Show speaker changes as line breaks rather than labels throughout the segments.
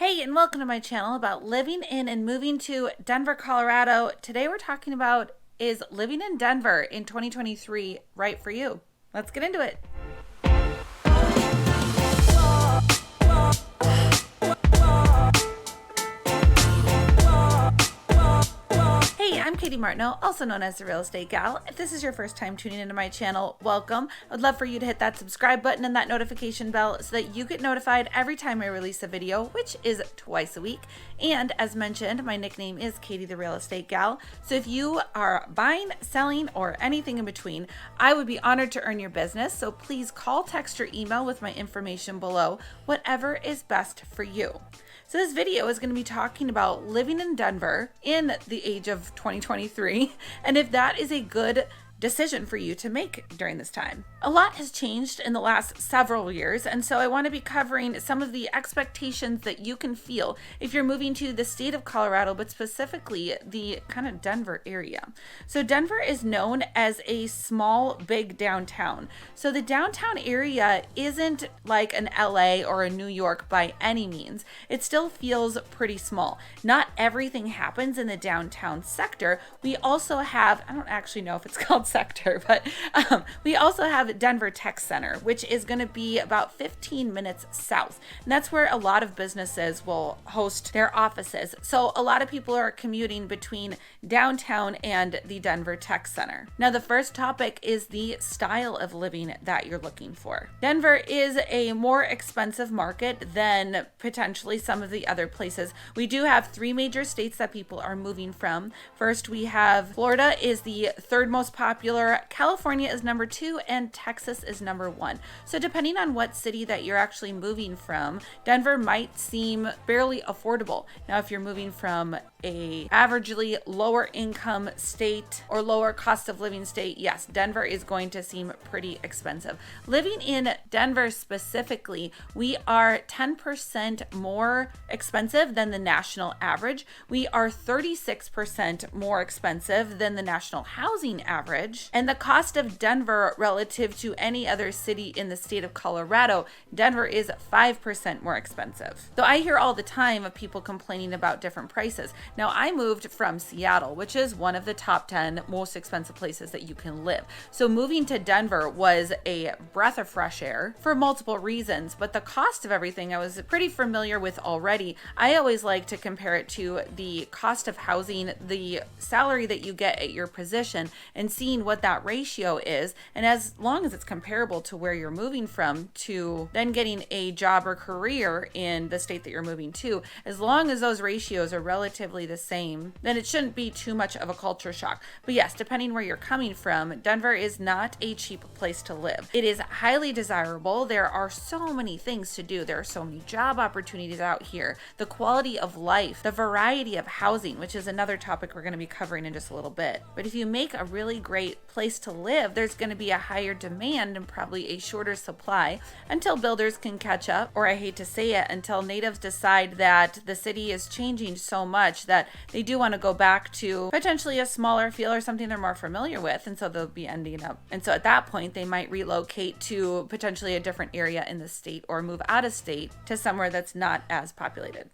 Hey, and welcome to my channel about living in and moving to Denver, Colorado. Today we're talking about, is living in Denver in 2023 right for you? Let's get into it. Hey, I'm Katie Martineau, also known as the Real Estate Gal. If this is your first time tuning into my channel, welcome. I would love for you to hit that subscribe button and that notification bell so that you get notified every time I release a video, which is twice a week. And as mentioned, my nickname is Katie the Real Estate Gal. So if you are buying, selling, or anything in between, I would be honored to earn your business. So please call, text, or email with my information below, whatever is best for you. So this video is going to be talking about living in Denver in the age of 2023, and if that is a good decision for you to make during this time. A lot has changed in the last several years, and so I want to be covering some of the expectations that you can feel if you're moving to the state of Colorado, but specifically the kind of Denver area. So Denver is known as a small, big downtown. So the downtown area isn't like an LA or a New York by any means. It still feels pretty small. Not everything happens in the downtown sector. We also have, I don't actually know if it's called sector, but we also have Denver Tech Center, which is going to be about 15 minutes south. And that's where a lot of businesses will host their offices. So a lot of people are commuting between downtown and the Denver Tech Center. Now, the first topic is the style of living that you're looking for. Denver is a more expensive market than potentially some of the other places. We do have three major states that people are moving from. First, we have Florida is the third most popular, California is number 2, and Texas is number 1. So depending on what city that you're actually moving from, Denver might seem fairly affordable. Now, if you're moving from a averagely lower income state or lower cost of living state, yes, Denver is going to seem pretty expensive. Living in Denver specifically, we are 10% more expensive than the national average. We are 36% more expensive than the national housing average. And the cost of Denver relative to any other city in the state of Colorado, Denver is 5% more expensive. So I hear all the time of people complaining about different prices. Now, I moved from Seattle, which is one of the top 10 most expensive places that you can live. So moving to Denver was a breath of fresh air for multiple reasons, but the cost of everything I was pretty familiar with already. I always like to compare it to the cost of housing, the salary that you get at your position, and seeing what that ratio is. And as long as it's comparable to where you're moving from to then getting a job or career in the state that you're moving to, as long as those ratios are relatively the same, then it shouldn't be too much of a culture shock. But yes, depending where you're coming from, Denver is not a cheap place to live. It is highly desirable. There are so many things to do. There are so many job opportunities out here. The quality of life, the variety of housing, which is another topic we're going to be covering in just a little bit. But if you make a really great place to live, there's going to be a higher demand and probably a shorter supply until builders can catch up, or I hate to say it, until natives decide that the city is changing so much that they do want to go back to potentially a smaller feel or something they're more familiar with, and so they'll be ending up. And so at that point, they might relocate to potentially a different area in the state or move out of state to somewhere that's not as populated.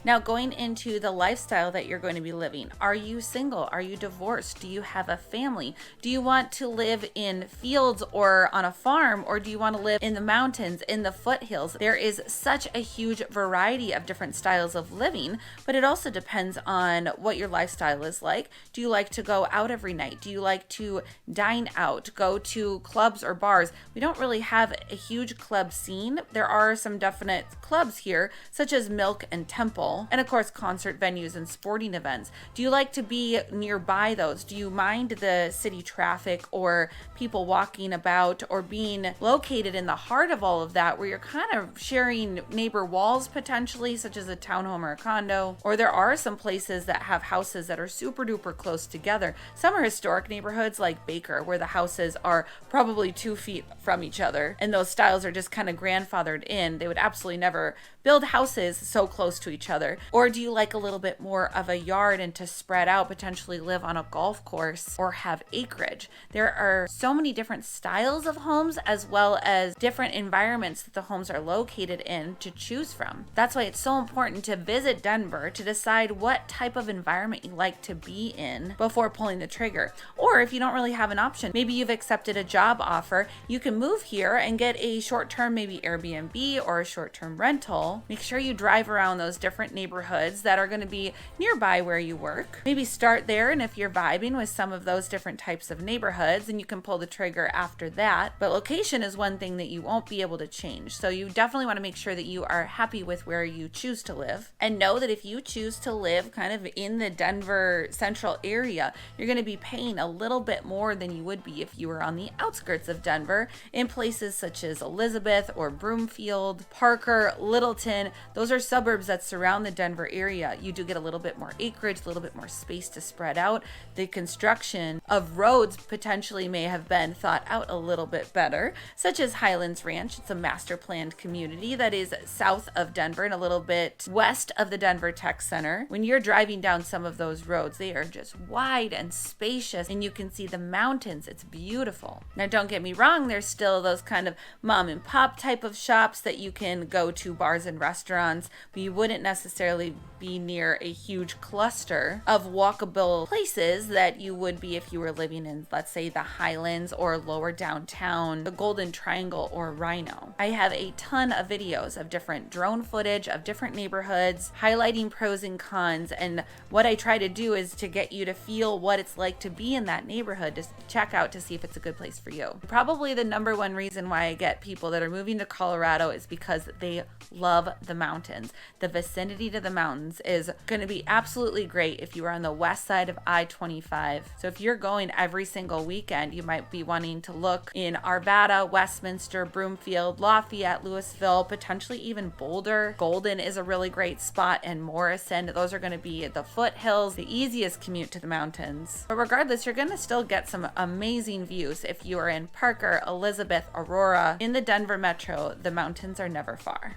Now, going into the lifestyle that you're going to be living, are you single? Are you divorced? Do you have a family? Do you want to live in fields or on a farm, or do you want to live in the mountains, in the foothills? There is such a huge variety of different styles of living, but it also depends on what your lifestyle is like. Do you like to go out every night? Do you like to dine out, go to clubs or bars? We don't really have a huge club scene. There are some definite clubs here, such as Milk and Temple, and of course concert venues and sporting events. Do you like to be nearby those? Do you mind the city traffic or people walking about, or being located in the heart of all of that, where you're kind of sharing neighbor walls potentially, such as a townhome or a condo? Or there are some places that have houses that are super duper close together. Some are historic neighborhoods like Baker, where the houses are probably 2 feet from each other, and those styles are just kind of grandfathered in. They would absolutely never build houses so close to each other. together? Or do you like a little bit more of a yard and to spread out, potentially live on a golf course or have acreage? There are so many different styles of homes as well as different environments that the homes are located in to choose from. That's why it's so important to visit Denver to decide what type of environment you like to be in before pulling the trigger. Or if you don't really have an option, maybe you've accepted a job offer, you can move here and get a short-term maybe Airbnb or a short-term rental. Make sure you drive around those different neighborhoods that are going to be nearby where you work. Maybe start there, and if you're vibing with some of those different types of neighborhoods, then you can pull the trigger after that. But location is one thing that you won't be able to change. So you definitely want to make sure that you are happy with where you choose to live, and know that if you choose to live kind of in the Denver central area, you're going to be paying a little bit more than you would be if you were on the outskirts of Denver in places such as Elizabeth or Broomfield, Parker, Littleton. Those are suburbs that surround the Denver area. You do get a little bit more acreage, a little bit more space to spread out. The construction of roads potentially may have been thought out a little bit better, such as Highlands Ranch. It's a master planned community that is south of Denver and a little bit west of the Denver Tech Center. When you're driving down some of those roads, they are just wide and spacious, and you can see the mountains. It's beautiful. Now, don't get me wrong, there's still those kind of mom and pop type of shops that you can go to, bars and restaurants, but you wouldn't necessarily be near a huge cluster of walkable places that you would be if you were living in, let's say, the Highlands or lower downtown, the Golden Triangle or Rhino. I have a ton of videos of different drone footage of different neighborhoods, highlighting pros and cons, and what I try to do is to get you to feel what it's like to be in that neighborhood, to check out to see if it's a good place for you. Probably the number one reason why I get people that are moving to Colorado is because they love the mountains. The vicinity to the mountains is going to be absolutely great if you are on the west side of I-25. So if you're going every single weekend, you might be wanting to look in Arvada, Westminster, Broomfield, Lafayette, Louisville, potentially even Boulder. Golden is a really great spot, and Morrison. Those are going to be the foothills, the easiest commute to the mountains. But regardless, you're going to still get some amazing views if you are in Parker, Elizabeth, Aurora. In the Denver metro, the mountains are never far.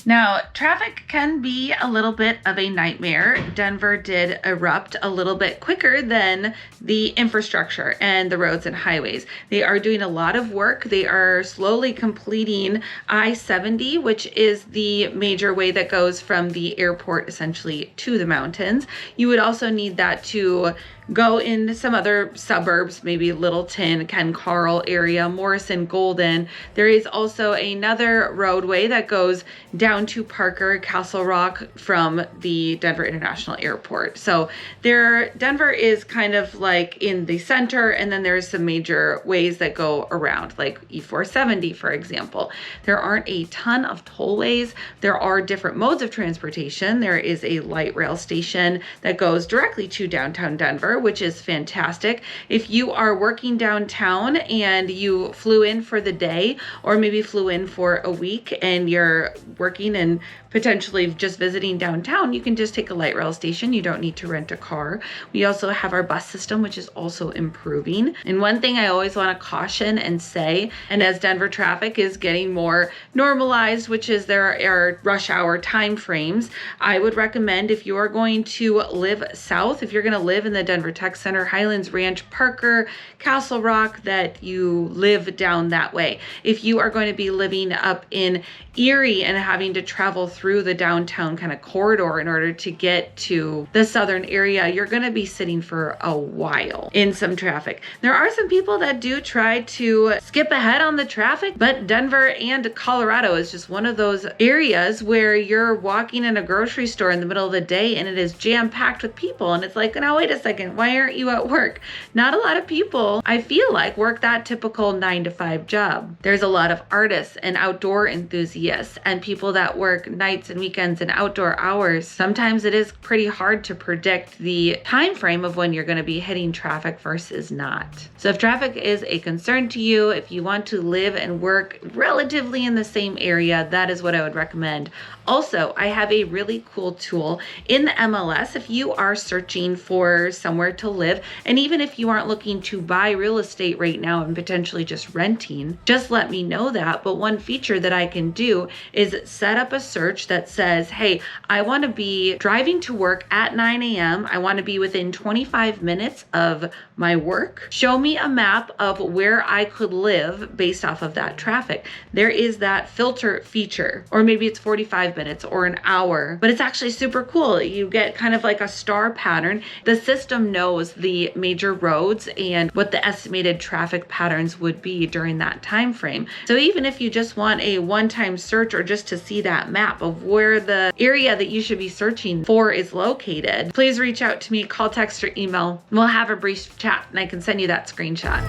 Now, traffic can be a little bit of a nightmare. Denver did erupt a little bit quicker than the infrastructure and the roads and highways. They are doing a lot of work. They are slowly completing I-70, which is the major way that goes from the airport essentially to the mountains. You would also need that to go in some other suburbs, maybe Littleton, Ken Carl area, Morrison, Golden. There is also another roadway that goes down to Parker, Castle Rock from the Denver International Airport. So Denver is kind of like in the center, and then there's some major ways that go around, like E470, for example. There aren't a ton of tollways. There are different modes of transportation. There is a light rail station that goes directly to downtown Denver, which is fantastic. If you are working downtown and you flew in for the day, or maybe flew in for a week and you're working and potentially just visiting downtown, you can just take a light rail station. You don't need to rent a car. We also have our bus system, which is also improving. And one thing I always want to caution and say, and as Denver traffic is getting more normalized, which is there are rush hour time frames, I would recommend, if you are going to live south, if you're going to live in the Denver Tech Center, Highlands Ranch, Parker, Castle Rock, that you live down that way. If you are going to be living up in Erie and having to travel through the downtown kind of corridor in order to get to the southern area, you're going to be sitting for a while in some traffic. There are some people that do try to skip ahead on the traffic, but Denver and Colorado is just one of those areas where you're walking in a grocery store in the middle of the day and it is jam-packed with people, and it's like, now wait a second, why aren't you at work? Not a lot of people, I feel like, work that typical 9-to-5 job. There's a lot of artists and outdoor enthusiasts and people that work nights and weekends and outdoor hours. Sometimes it is pretty hard to predict the time frame of when you're going to be hitting traffic versus not. So if traffic is a concern to you, if you want to live and work relatively in the same area, that is what I would recommend. Also, I have a really cool tool in the MLS if you are searching for somewhere to live, and even if you aren't looking to buy real estate right now and potentially just renting, just let me know that. But one feature that I can do is set up a search that says, hey, I want to be driving to work at 9 a.m. I want to be within 25 minutes of my work. Show me a map of where I could live based off of that traffic. There is that filter feature, or maybe it's 45 minutes or an hour, but it's actually super cool. You get kind of like a star pattern. The system knows the major roads and what the estimated traffic patterns would be during that time frame. So even if you just want a one-time search or just to see that map of where the area that you should be searching for is located, please reach out to me, call, text, or email. We'll have a brief chat and I can send you that screenshot.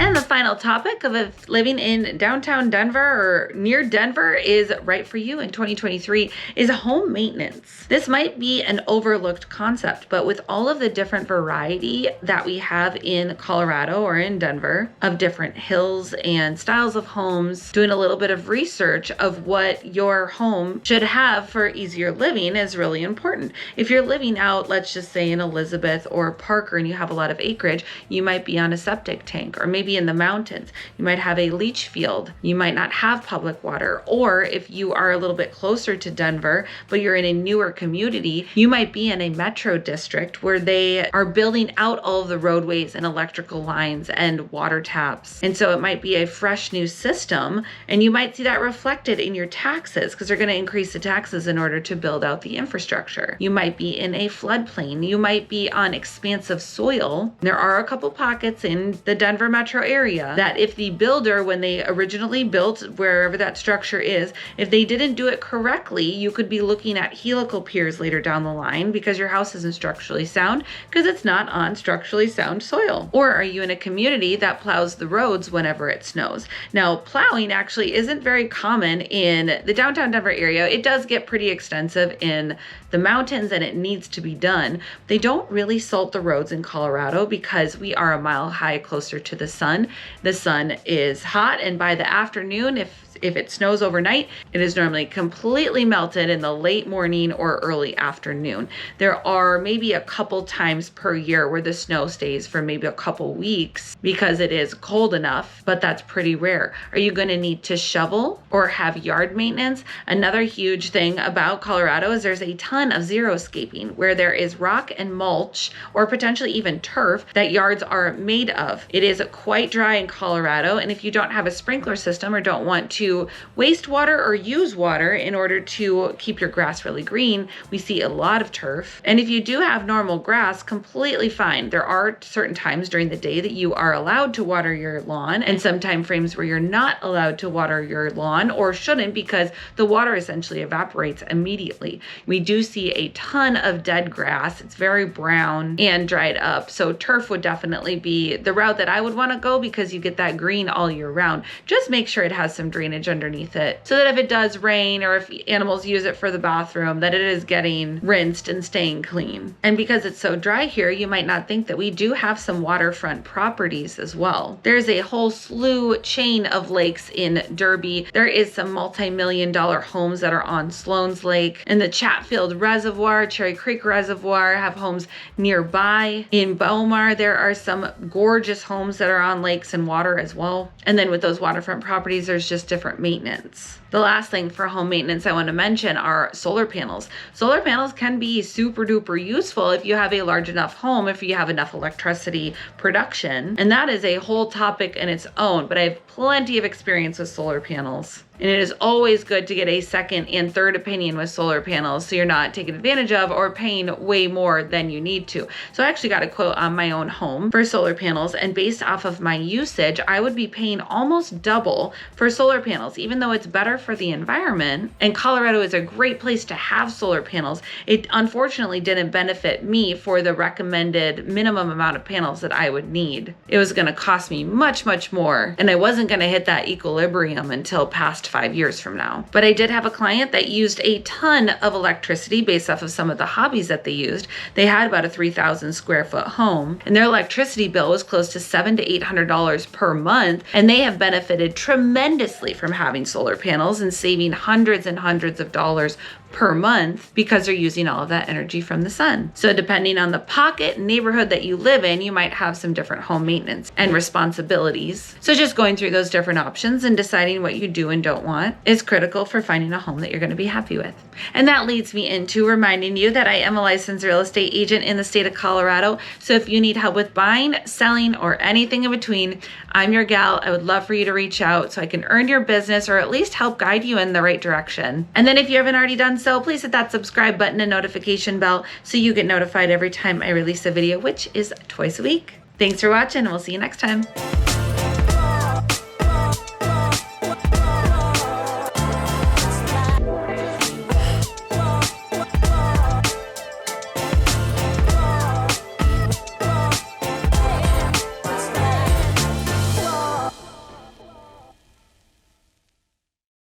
And the final topic of if living in downtown Denver or near Denver is right for you in 2023 is home maintenance. This might be an overlooked concept, but with all of the different variety that we have in Colorado or in Denver of different hills and styles of homes, doing a little bit of research of what your home should have for easier living is really important. If you're living out, let's just say in Elizabeth or Parker, and you have a lot of acreage, you might be on a septic tank, or maybe in the mountains, you might have a leach field. You might not have public water. Or if you are a little bit closer to Denver, but you're in a newer community, you might be in a metro district where they are building out all of the roadways and electrical lines and water taps. And so it might be a fresh new system, and you might see that reflected in your taxes because they're going to increase the taxes in order to build out the infrastructure. You might be in a floodplain. You might be on expansive soil. There are a couple pockets in the Denver metro area that if the builder, when they originally built wherever that structure is, if they didn't do it correctly, you could be looking at helical piers later down the line because your house isn't structurally sound because it's not on structurally sound soil. Or are you in a community that plows the roads whenever it snows? Now, plowing actually isn't very common in the downtown Denver area. It does get pretty extensive in the mountains and it needs to be done. They don't really salt the roads in Colorado because we are a mile high closer to the sun. The sun is hot, and by the afternoon, if it snows overnight, it is normally completely melted in the late morning or early afternoon. There are maybe a couple times per year where the snow stays for maybe a couple weeks because it is cold enough, but that's pretty rare. Are you going to need to shovel or have yard maintenance? Another huge thing about Colorado is there's a ton of xeriscaping where there is rock and mulch or potentially even turf that yards are made of. It is quite dry in Colorado, and if you don't have a sprinkler system or don't want to waste water or use water in order to keep your grass really green, we see a lot of turf. And if you do have normal grass, completely fine. There are certain times during the day that you are allowed to water your lawn, and some time frames where you're not allowed to water your lawn or shouldn't because the water essentially evaporates immediately. We do see a ton of dead grass. It's very brown and dried up. So turf would definitely be the route that I would want to go because you get that green all year round. Just make sure it has some drainage underneath it so that if it does rain or if animals use it for the bathroom, that it is getting rinsed and staying clean. And because it's so dry here, you might not think that we do have some waterfront properties as well. There's a whole slew chain of lakes in Derby. There is some multi-million-dollar homes that are on Sloan's Lake, and the Chatfield Reservoir, Cherry Creek Reservoir have homes nearby. In Beaumar, there are some gorgeous homes that are on lakes and water as well. And then with those waterfront properties, there's just different maintenance. The last thing for home maintenance I want to mention are solar panels. Solar panels can be super duper useful if you have a large enough home, if you have enough electricity production. And that is a whole topic in its own, but I have plenty of experience with solar panels. And it is always good to get a second and third opinion with solar panels so you're not taken advantage of or paying way more than you need to. So I actually got a quote on my own home for solar panels, and based off of my usage, I would be paying almost double for solar panels, even though it's better for the environment. And Colorado is a great place to have solar panels. It unfortunately didn't benefit me for the recommended minimum amount of panels that I would need. It was going to cost me much, much more, and I wasn't going to hit that equilibrium until past next 5 years from now. But I did have a client that used a ton of electricity based off of some of the hobbies that they used. They had about a 3,000 square foot home, and their electricity bill was close to $700 to $800 per month. And they have benefited tremendously from having solar panels and saving hundreds and hundreds of dollars per month because they're using all of that energy from the sun. So depending on the pocket and neighborhood that you live in, you might have some different home maintenance and responsibilities. So just going through those different options and deciding what you do and don't want is critical for finding a home that you're going to be happy with. And that leads me into reminding you that I am a licensed real estate agent in the state of Colorado. So if you need help with buying, selling, or anything in between, I'm your gal. I would love for you to reach out so I can earn your business or at least help guide you in the right direction. And then if you haven't already done so, please hit that subscribe button and notification bell so you get notified every time I release a video, which is twice a week. Thanks for watching, and we'll see you next time.